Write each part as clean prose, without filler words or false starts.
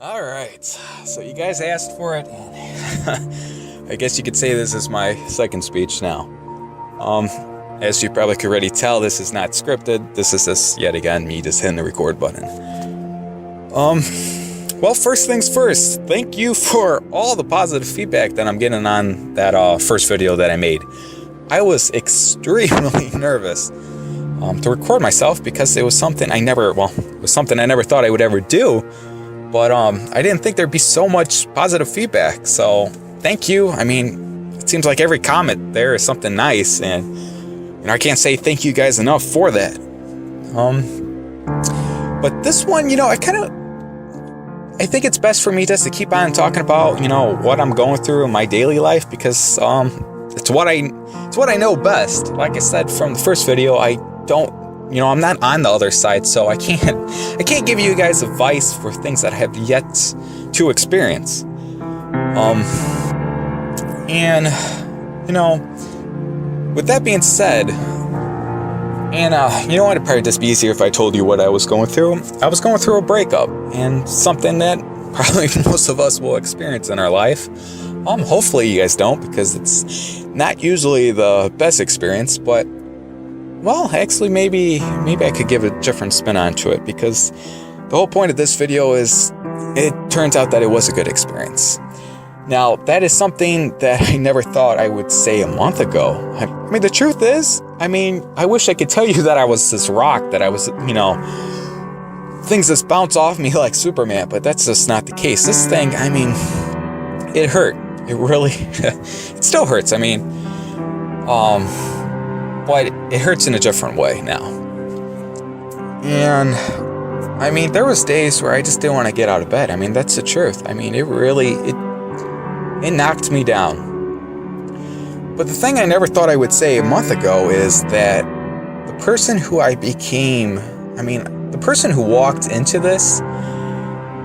All right, so you guys asked for it, and I guess you could say this is my second speech now. As you probably could already tell, this is not scripted. This is just, yet again, me just hitting the record button. Well, first things first, thank you for all the positive feedback that I'm getting on that first video that I made. I was extremely nervous to record myself because it was something I never thought I would ever do. But I didn't think there'd be so much positive feedback. So thank you. I mean, it seems like every comment there is something nice, and I can't say thank you guys enough for that. But this one, I think it's best for me just to keep on talking about, what I'm going through in my daily life, because it's what I know best. Like I said from the first video, I'm not on the other side, so I can't give you guys advice for things that I have yet to experience. With that being said, it'd probably just be easier if I told you what I was going through. I was going through a breakup, and something that probably most of us will experience in our life. Hopefully you guys don't, because it's not usually the best experience, but well, actually, maybe I could give a different spin onto it, because the whole point of this video is it turns out that it was a good experience. Now, that is something that I never thought I would say a month ago. I mean, the truth is, I wish I could tell you that I was this rock, that I was, things just bounce off me like Superman, but that's just not the case. This thing, it hurt. It really, it still hurts. But it hurts in a different way now. And, there was days where I just didn't want to get out of bed. That's the truth. It knocked me down. But the thing I never thought I would say a month ago is that the person who I became, the person who walked into this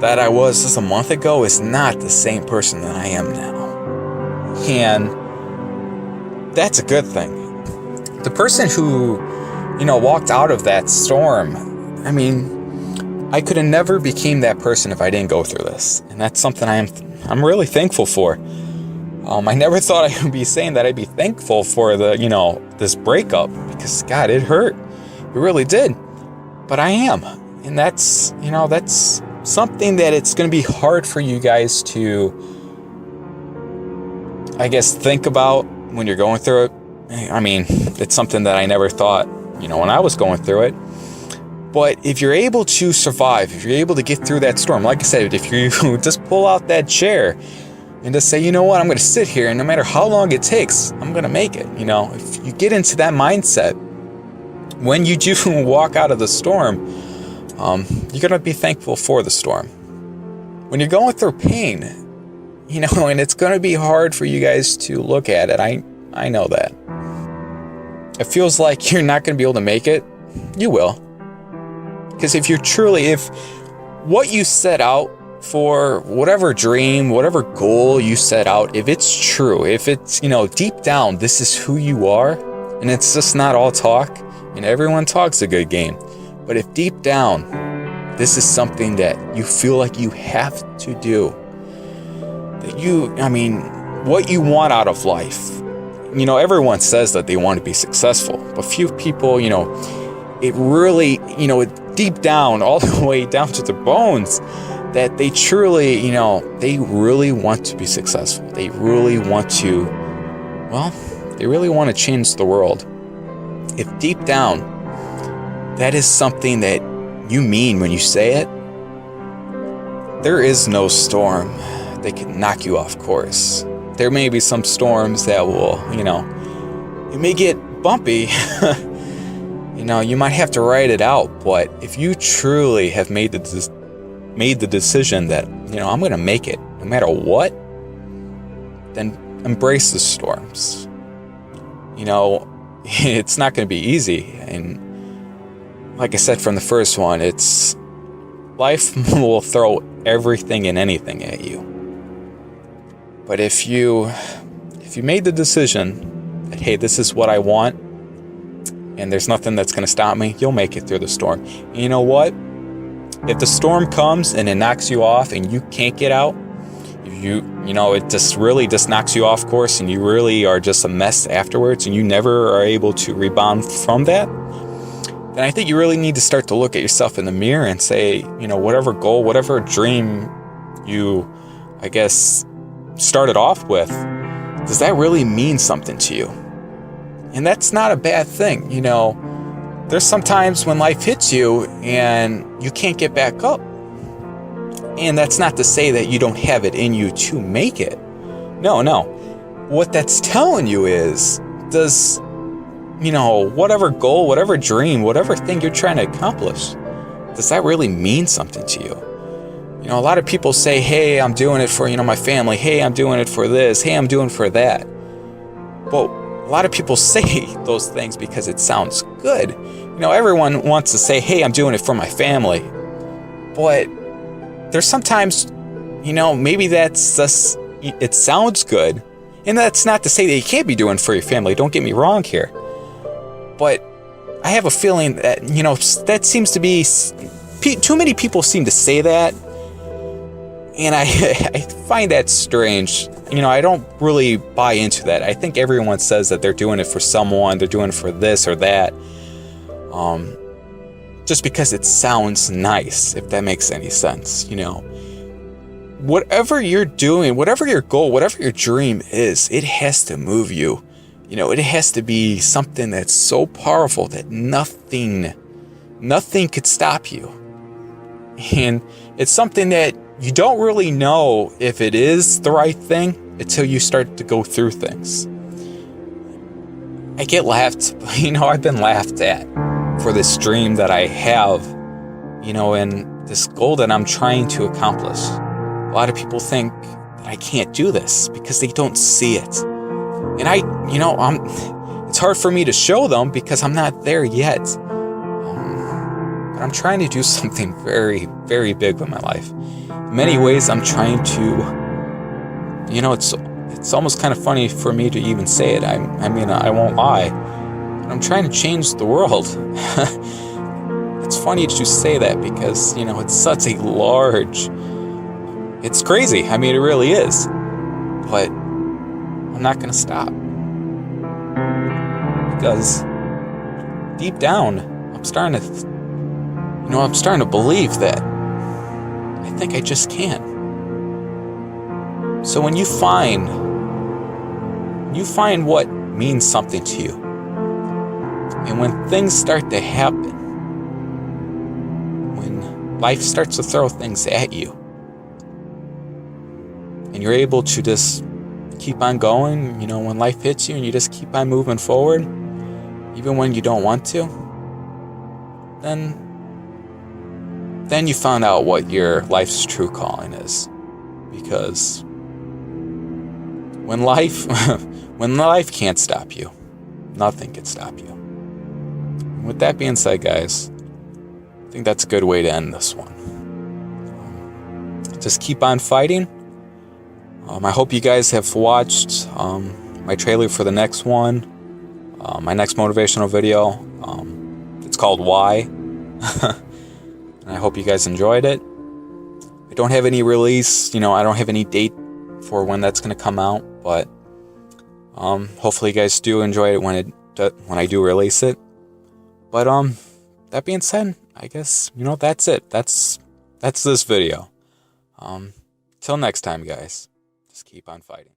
that I was just a month ago is not the same person that I am now. And that's a good thing. The person who, walked out of that storm, I could have never became that person if I didn't go through this. And that's something I'm really thankful for. I never thought I would be saying that I'd be thankful for this breakup, because God, it hurt. It really did. But I am. And that's something that it's going to be hard for you guys to, I guess, think about when you're going through it. It's something that I never thought, when I was going through it. But if you're able to survive, if you're able to get through that storm, like I said, if you just pull out that chair and just say, you know what, I'm going to sit here, and no matter how long it takes, I'm going to make it. If you get into that mindset, when you do walk out of the storm, you're going to be thankful for the storm. When you're going through pain, and it's going to be hard for you guys to look at it. I know that. It feels like you're not going to be able to make it. You will. Because if what you set out for, whatever dream, whatever goal you set out, if it's true, if it's, deep down, this is who you are, and it's just not all talk, and everyone talks a good game. But if deep down, this is something that you feel like you have to do, that what you want out of life. Everyone says that they want to be successful, but few people, it really, deep down, all the way down to the bones, that they truly, they really want to be successful. They really want to, they really want to change the world. If deep down, that is something that you mean when you say it, there is no storm that can knock you off course. There may be some storms that will, it may get bumpy. You might have to ride it out. But if you truly have made the decision that, I'm going to make it no matter what, then embrace the storms. It's not going to be easy. And like I said from the first one, life will throw everything and anything at you. But if you made the decision that, hey, this is what I want, and there's nothing that's going to stop me, you'll make it through the storm. And you know what? if the storm comes and it knocks you off and you can't get out, it just knocks you off course and you really are just a mess afterwards and you never are able to rebound from that, then I think you really need to start to look at yourself in the mirror and say, whatever goal, whatever dream you, I guess, started off with, does that really mean something to you? And that's not a bad thing. There's some times when life hits you and you can't get back up. And that's not to say that you don't have it in you to make it. No. What that's telling you is, does, whatever goal, whatever dream, whatever thing you're trying to accomplish, does that really mean something to you? A lot of people say, hey, I'm doing it for, my family. Hey, I'm doing it for this. Hey, I'm doing it for that. Well, a lot of people say those things because it sounds good. Everyone wants to say, hey, I'm doing it for my family. But there's sometimes, maybe that's just, it sounds good. And that's not to say that you can't be doing it for your family. Don't get me wrong here. But I have a feeling that, that seems to be, too many people seem to say that. And I find that strange. I don't really buy into that. I think everyone says that they're doing it for someone, they're doing it for this or that. Just because it sounds nice, if that makes any sense, Whatever you're doing, whatever your goal, whatever your dream is, it has to move you. It has to be something that's so powerful that nothing could stop you. And it's something that you don't really know if it is the right thing until you start to go through things. I get laughed, I've been laughed at for this dream that I have, and this goal that I'm trying to accomplish. A lot of people think that I can't do this because they don't see it. And it's hard for me to show them because I'm not there yet. But I'm trying to do something very, very big with my life. In many ways, I'm trying to, it's almost kind of funny for me to even say it. I won't lie. But I'm trying to change the world. It's funny to say that because, it's such a large, it's crazy. It really is. But I'm not going to stop. Because deep down, I'm starting to believe that I think I just can. So when you find what means something to you, and when things start to happen, when life starts to throw things at you, and you're able to just keep on going, when life hits you and you just keep on moving forward, even when you don't want to, then you found out what your life's true calling is. Because when life can't stop you, nothing can stop you. And with that being said, guys, I think that's a good way to end this one. Just keep on fighting. I hope you guys have watched my trailer for the next one, my next motivational video. It's called Why. And I hope you guys enjoyed it. I don't have any release, I don't have any date for when that's going to come out, but hopefully you guys do enjoy it when I do release it. But that being said, I guess, that's it. That's this video. Till next time, guys. Just keep on fighting.